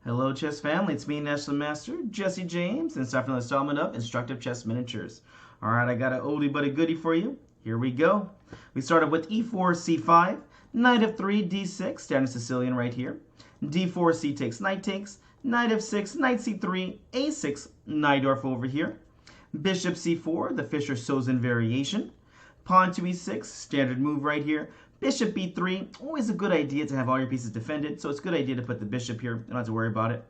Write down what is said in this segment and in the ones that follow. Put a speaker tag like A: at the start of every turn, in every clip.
A: Hello, chess family. It's me, National Master Jesse James, and start from the installment of Instructive Chess Miniatures. All right, I got an oldie but a goodie for you. Here we go. We started with e4, c5, knight f3, d6, standard Sicilian right here. d4, c takes, knight f6, knight c3, a6, Najdorf over here. Bishop c4, the Fischer-Sozin variation. Pawn to e6, standard move right here. Bishop b3, always a good idea to have all your pieces defended, so it's a good idea to put the bishop here. You don't have to worry about it.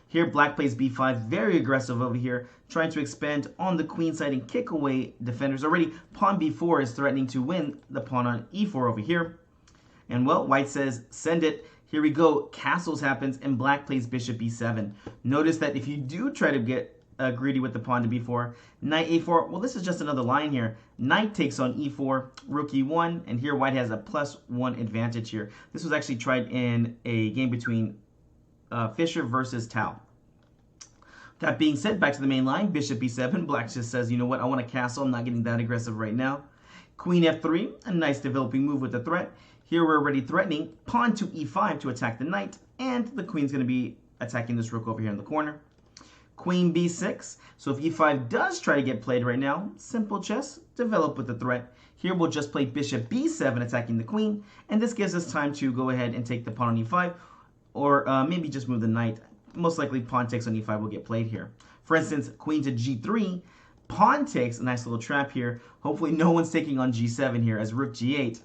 A: Here, black plays b5, very aggressive over here, trying to expand on the queen side and kick away defenders. Already, pawn b4 is threatening to win the pawn on e4 over here. And, well, white says, send it. Here we go. Castles happens, and black plays bishop b7. Notice that if you do try to get greedy with the pawn to b4, knight a4, well, this is just another line here. Knight takes on e4, rook e1, and here white has a +1 advantage here. This was actually tried in a game between Fischer versus Tao. That being said, back to the main line, bishop b7. Black just says, you know what, I want a castle. I'm not getting that aggressive right now. Queen f3, a nice developing move with the threat. Here we're already threatening pawn to e5 to attack the knight, and the queen's going to be attacking this rook over here in the corner. Queen b6. So if e5 does try to get played right now, simple chess, develop with the threat. Here we'll just play bishop b7 attacking the queen, and this gives us time to go ahead and take the pawn on e5, or maybe just move the knight. Most likely pawn takes on e5 will get played here. For instance, queen to g3, pawn takes, a nice little trap here. Hopefully no one's taking on g7 here as rook g8,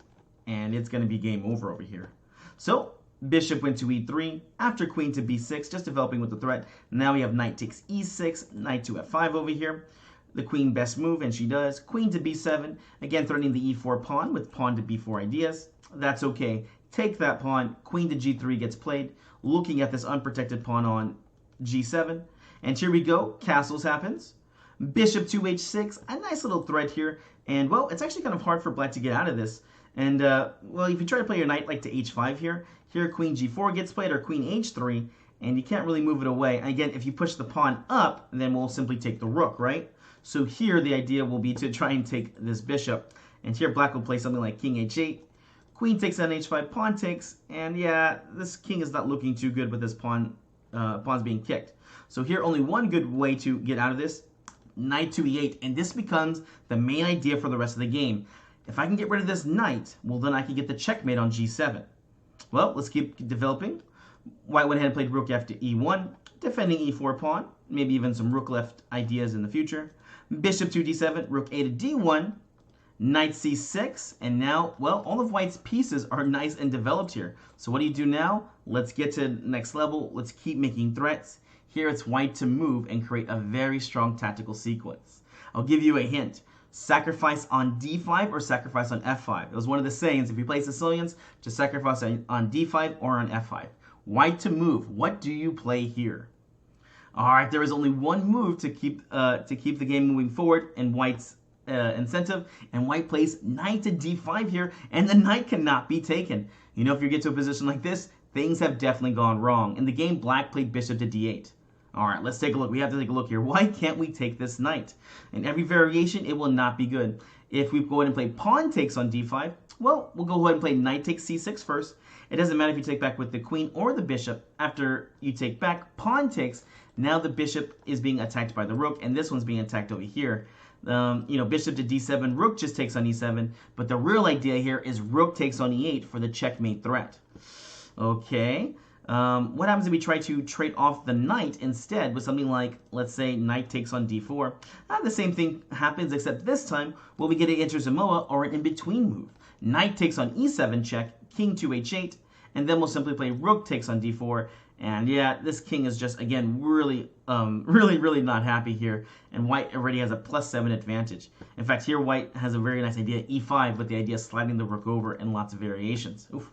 A: and it's going to be game over here. So bishop went to e3, after queen to b6, just developing with the threat. Now we have knight takes e6, knight to f5 over here. The queen best move, and she does. Queen to b7, again threatening the e4 pawn with pawn to b4 ideas. That's okay. Take that pawn, queen to g3 gets played, looking at this unprotected pawn on g7. And here we go, castles happens. Bishop to h6, a nice little threat here. And, well, it's actually kind of hard for black to get out of this. And, well, if you try to play your knight like to h5 here queen g4 gets played, or queen h3, and you can't really move it away. Again, if you push the pawn up, then we'll simply take the rook, right? So here the idea will be to try and take this bishop. And here black will play something like king h8. Queen takes on h5, pawn takes, and yeah, this king is not looking too good with this pawn's being kicked. So here only one good way to get out of this, knight to e8, and this becomes the main idea for the rest of the game. If I can get rid of this knight, well, then I can get the checkmate on g7. Well, let's keep developing. White went ahead and played rook f to e1, defending e4 pawn, maybe even some rook left ideas in the future. Bishop to d7, rook a to d1, knight c6, and now, well, all of white's pieces are nice and developed here. So what do you do now? Let's get to the next level. Let's keep making threats. Here it's white to move and create a very strong tactical sequence. I'll give you a hint. Sacrifice on d5 or sacrifice on f5. It was one of the sayings, if you play Sicilians, to sacrifice on d5 or on f5. White to move. What do you play here? All right, there is only one move to keep the game moving forward in white's incentive, and white plays knight to d5 here, and the knight cannot be taken. You know, if you get to a position like this, things have definitely gone wrong. In the game, black played bishop to d8. All right, let's take a look. We have to take a look here. Why can't we take this knight? In every variation, it will not be good. If we go ahead and play pawn takes on d5, well, we'll go ahead and play knight takes c6 first. It doesn't matter if you take back with the queen or the bishop. After you take back, pawn takes. Now the bishop is being attacked by the rook, and this one's being attacked over here. You know, bishop to d7, rook just takes on e7. But the real idea here is rook takes on e8 for the checkmate threat. Okay. What happens if we try to trade off the knight instead with something like, let's say, knight takes on d4? The same thing happens, except this time, will we get an Inter Samoa or an in-between move? Knight takes on e7 check, king to h8, and then we'll simply play rook takes on d4. And yeah, this king is just, again, really not happy here. And white already has a +7 advantage. In fact, here white has a very nice idea, e5, with the idea of sliding the rook over and lots of variations. Oof.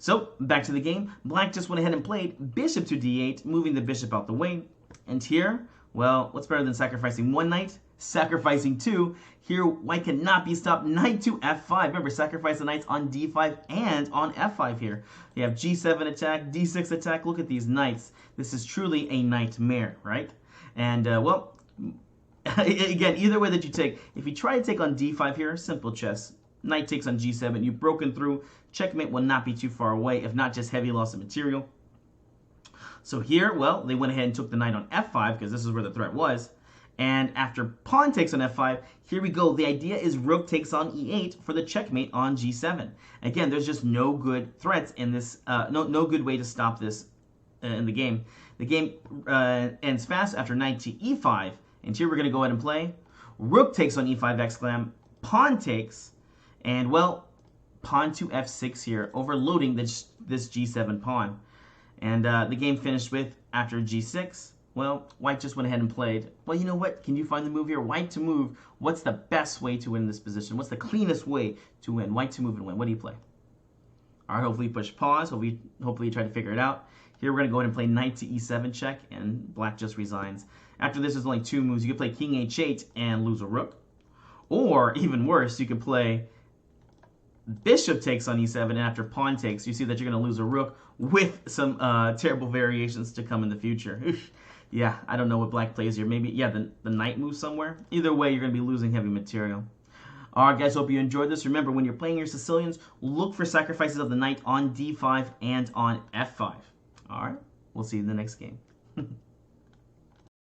A: So, back to the game. Black just went ahead and played bishop to d8, moving the bishop out the way. And here, well, what's better than sacrificing one knight? Sacrificing two. Here, white cannot be stopped. Knight to f5. Remember, sacrifice the knights on d5 and on f5 here. You have g7 attack, d6 attack. Look at these knights. This is truly a nightmare, right? And, well, again, either way that you take, if you try to take on d5 here, simple chess. Knight takes on g7. You've broken through. Checkmate will not be too far away, if not just heavy loss of material. So here, well, they went ahead and took the knight on f5 because this is where the threat was. And after pawn takes on f5, here we go. The idea is rook takes on e8 for the checkmate on g7. Again, there's just no good threats in this, no good way to stop this in the game. The game ends fast after knight to e5. And here we're going to go ahead and play. Rook takes on e5 exclam, pawn takes, and well, pawn to f6 here, overloading this g7 pawn. And the game finished with, after g6, well, white just went ahead and played. Well, you know what? Can you find the move here? White to move. What's the best way to win this position? What's the cleanest way to win? White to move and win. What do you play? All right, hopefully you push pause. Hopefully you try to figure it out. Here we're going to go ahead and play knight to e7 check, and black just resigns. After this, there's only two moves. You could play king h8 and lose a rook. Or, even worse, you could play bishop takes on e7, and after pawn takes, you see that you're going to lose a rook with some terrible variations to come in the future. Yeah, I don't know what black plays here. Maybe, yeah, the knight moves somewhere. Either way, you're going to be losing heavy material. All right, guys, hope you enjoyed this. Remember, when you're playing your Sicilians, look for sacrifices of the knight on d5 and on f5. All right, we'll see you in the next game.